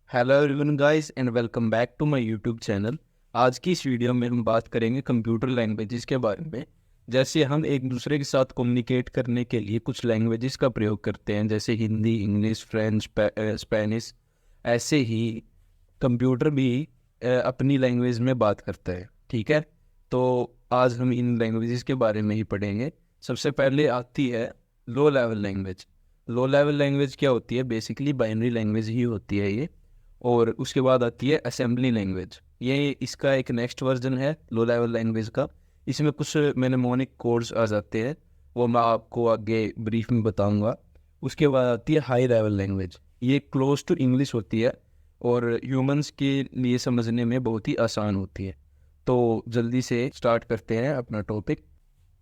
Hello everyone guys and welcome back to my YouTube channel. आज की इस video में हम बात करेंगे कंप्यूटर लैंग्वेजेस के बारे में। जैसे हम एक दूसरे के साथ कम्युनिकेट करने के लिए कुछ लैंग्वेजेस का प्रयोग करते हैं, जैसे हिंदी, इंग्लिश, फ्रेंच, स्पेनिश। ऐसे ही कंप्यूटर भी अपनी लैंग्वेज में बात करता है। ठीक है, तो आज हम इन लैंग्वेजेस के बारे में ही पढ़ेंगे। सबसे पहले आती है low level language. Low level language क्या होती है? बेसिकली बाइनरी लैंग्वेज ही होती है ये। और उसके बाद आती है असेंबली लैंग्वेज। ये इसका एक नेक्स्ट वर्जन है लो लेवल लैंग्वेज का। इसमें कुछ मेनेमोनिक कोड्स आ जाते हैं, वो मैं आपको आगे ब्रीफ में बताऊंगा। उसके बाद आती है हाई लेवल लैंग्वेज। ये क्लोज टू इंग्लिश होती है और ह्यूमंस के लिए समझने में बहुत ही आसान होती है। तो जल्दी से स्टार्ट करते हैं अपना टॉपिक।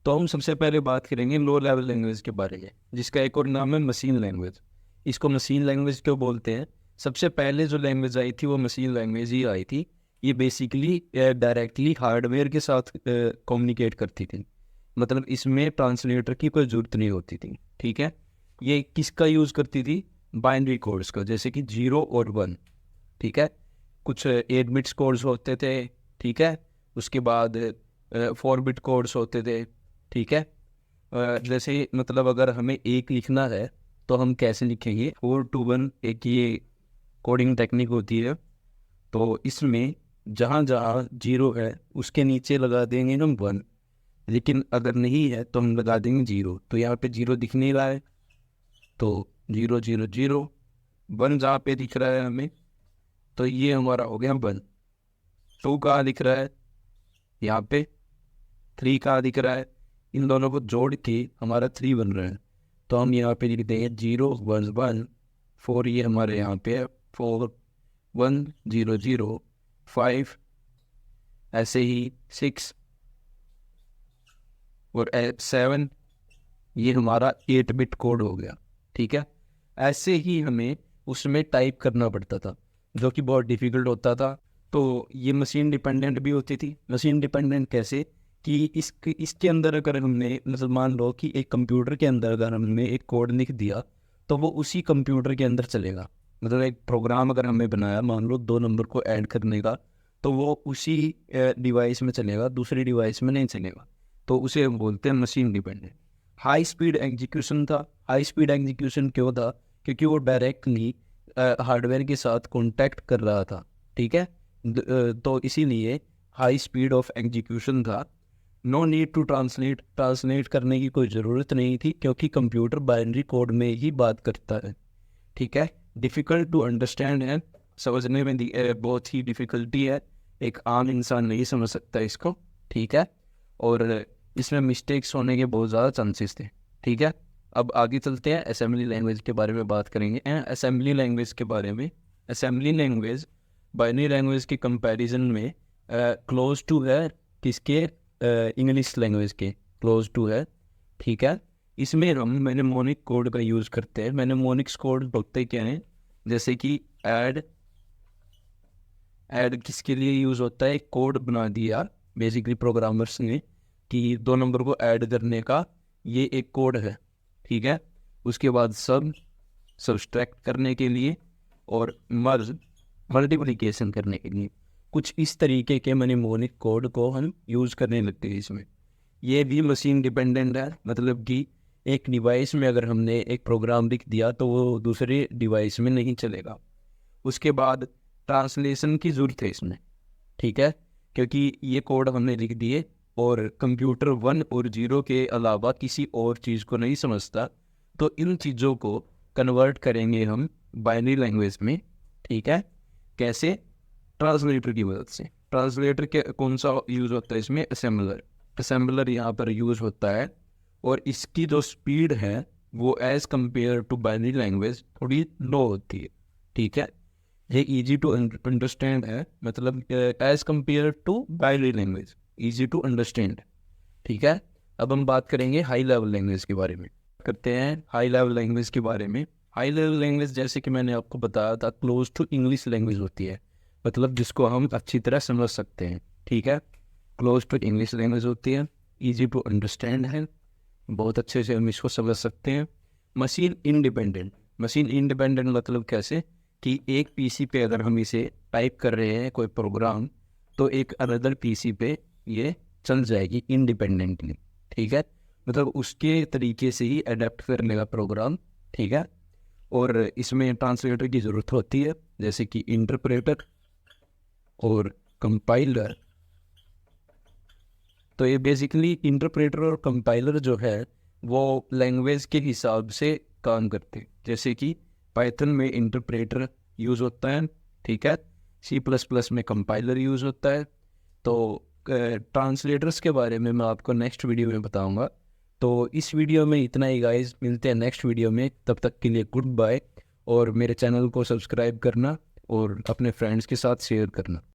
तो हम सबसे पहले बात करेंगे लो लेवल लैंग्वेज के बारे में, जिसका एक और नाम है मशीन लैंग्वेज। इसको मशीन लैंग्वेज क्यों बोलते हैं? सबसे पहले जो लैंग्वेज आई थी वो मशीन लैंग्वेज ही आई थी। ये बेसिकली डायरेक्टली हार्डवेयर के साथ कम्युनिकेट करती थी। मतलब इसमें ट्रांसलेटर की कोई ज़रूरत नहीं होती थी। ठीक है, ये किसका यूज़ करती थी? बाइनरी कोड्स का, जैसे कि 0 और 1। ठीक है, कुछ 8 बिट्स कोड्स होते थे। ठीक है, उसके बाद 4 बिट कोड्स होते थे। ठीक है, जैसे मतलब अगर हमें एक लिखना है तो हम कैसे लिखेंगे? 4 to 1 एक ये कोडिंग टेक्निक होती है। तो इसमें जहाँ जहाँ 0 है उसके नीचे लगा देंगे हम 1, लेकिन अगर नहीं है तो हम लगा देंगे 0। तो यहाँ पे 0 दिख नहीं रहा है, तो 0 0 0। 1 जहाँ पे दिख रहा है हमें, तो ये हमारा हो गया 1। 2 कहाँ दिख रहा है? यहाँ पे। 3 कहाँ दिख रहा है? इन दोनों को जोड़ के हमारा 3 बन रहा है। तो हम यहाँ पे लिख देंगे 0 1 1। 4 ये हमारे यहाँ पे है, 4 1 0 0 5। ऐसे ही 6 और 7, ये हमारा 8 बिट कोड हो गया। ठीक है, ऐसे ही हमें उसमें टाइप करना पड़ता था, जो कि बहुत डिफिकल्ट होता था। तो ये मशीन डिपेंडेंट भी होती थी। मशीन डिपेंडेंट कैसे? कि इसके अंदर अगर हमने, मतलब मान लो कि एक कंप्यूटर के अंदर अगर हमने एक कोड लिख दिया तो वो उसी कंप्यूटर के अंदर चलेगा। मतलब एक प्रोग्राम अगर हमने बनाया, मान लो 2 नंबर को ऐड करने का, तो वो उसी डिवाइस में चलेगा, दूसरी डिवाइस में नहीं चलेगा। तो उसे हम बोलते हैं machine dependent. High speed execution था। हाई स्पीड एग्जीक्यूशन क्यों था? क्योंकि वो डायरेक्टली हार्डवेयर के साथ कांटेक्ट कर रहा था। ठीक है, तो इसीलिए हाई स्पीड ऑफ एग्जीक्यूशन था। No need to translate. Translate करने की कोई ज़रूरत नहीं थी, क्योंकि कंप्यूटर बाइनरी कोड में ही बात करता है। ठीक है, डिफ़िकल्ट टू अंडरस्टैंड है, समझने में बहुत ही डिफ़िकल्टी है। एक आम इंसान नहीं समझ सकता इसको। ठीक है, और इसमें मिस्टेक्स होने के बहुत ज़्यादा चांसेस थे। ठीक है, अब आगे चलते हैं, असेंबली लैंग्वेज के बारे में बात करेंगे। असेंबली लैंग्वेज के बारे में, असेंबली लैंग्वेज बाइनरी लैंग्वेज के कंपैरिजन में क्लोज टू है। किसके? इंग्लिश लैंग्वेज के क्लोज टू है। ठीक है, इसमें हम मेनेमोनिक कोड का यूज़ करते हैं। मेनेमोनिक्स कोड होते क्या हैं? जैसे कि ऐड। ऐड किसके लिए यूज़ होता है? एक कोड बना दिया बेसिकली प्रोग्रामर्स ने कि 2 नंबर को ऐड करने का, ये एक कोड है। ठीक है, उसके बाद सब्सट्रैक्ट करने के लिए, और मर्ज मल्टीप्लिकेशन करने के लिए। कुछ इस तरीके के मेनेमोनिक कोड को हम यूज़ करने लगते हैं इसमें। ये भी मशीन डिपेंडेंट है। मतलब कि एक डिवाइस में अगर हमने एक प्रोग्राम लिख दिया तो वो दूसरे डिवाइस में नहीं चलेगा। उसके बाद ट्रांसलेशन की ज़रूरत है इसमें। ठीक है, क्योंकि ये कोड हमने लिख दिए और कंप्यूटर 1 और 0 के अलावा किसी और चीज़ को नहीं समझता। तो इन चीज़ों को कन्वर्ट करेंगे हम बाइनरी लैंग्वेज में। ठीक है, कैसे? ट्रांसलेटर की मदद से। ट्रांसलेटर के कौन सा यूज़ होता है इसमें? असेंबलर। असेंबलर यहाँ पर यूज़ होता है, और इसकी जो स्पीड है वो as compared to binary language थोड़ी लो होती है। ठीक है, ये इजी टू अंडरस्टैंड है, मतलब as compared to binary language, easy to understand. ठीक है, अब हम बात करेंगे हाई लेवल लैंग्वेज के बारे में। करते हैं हाई लेवल लैंग्वेज के बारे में। हाई लेवल लैंग्वेज, जैसे कि मैंने आपको बताया था, क्लोज टू इंग्लिश लैंग्वेज होती है, मतलब जिसको हम अच्छी तरह समझ सकते हैं। ठीक है, क्लोज टू इंग्लिश लैंग्वेज होती है, ईजी टू अंडरस्टैंड है, बहुत अच्छे से हम इसको समझ सकते हैं। Machine independent. मशीन इंडिपेंडेंट मतलब कैसे? कि एक पीसी पे अगर हम इसे टाइप कर रहे हैं कोई प्रोग्राम, तो एक अनदर पीसी पे ये चल जाएगी इंडिपेंडेंटली, ठीक है। मतलब उसके तरीके से ही अडेप्ट कर लेगा प्रोग्राम, ठीक है। और इसमें ट्रांसलेटर की ज़रूरत होती है, जैसे कि इंटरप्रेटर और कंपाइलर। तो ये बेसिकली इंटरप्रेटर और कंपाइलर जो है वो लैंग्वेज के हिसाब से काम करते हैं। जैसे कि पाइथन में इंटरप्रेटर यूज़ होता है, ठीक है। सी प्लस प्लस में कंपाइलर यूज़ होता है। तो ट्रांसलेटर्स के बारे में मैं आपको नेक्स्ट वीडियो में बताऊंगा। तो इस वीडियो में इतना ही गाइस, मिलते हैं नेक्स्ट वीडियो में, तब तक के लिए गुड बाय। और मेरे चैनल को सब्सक्राइब करना और अपने फ्रेंड्स के साथ शेयर करना।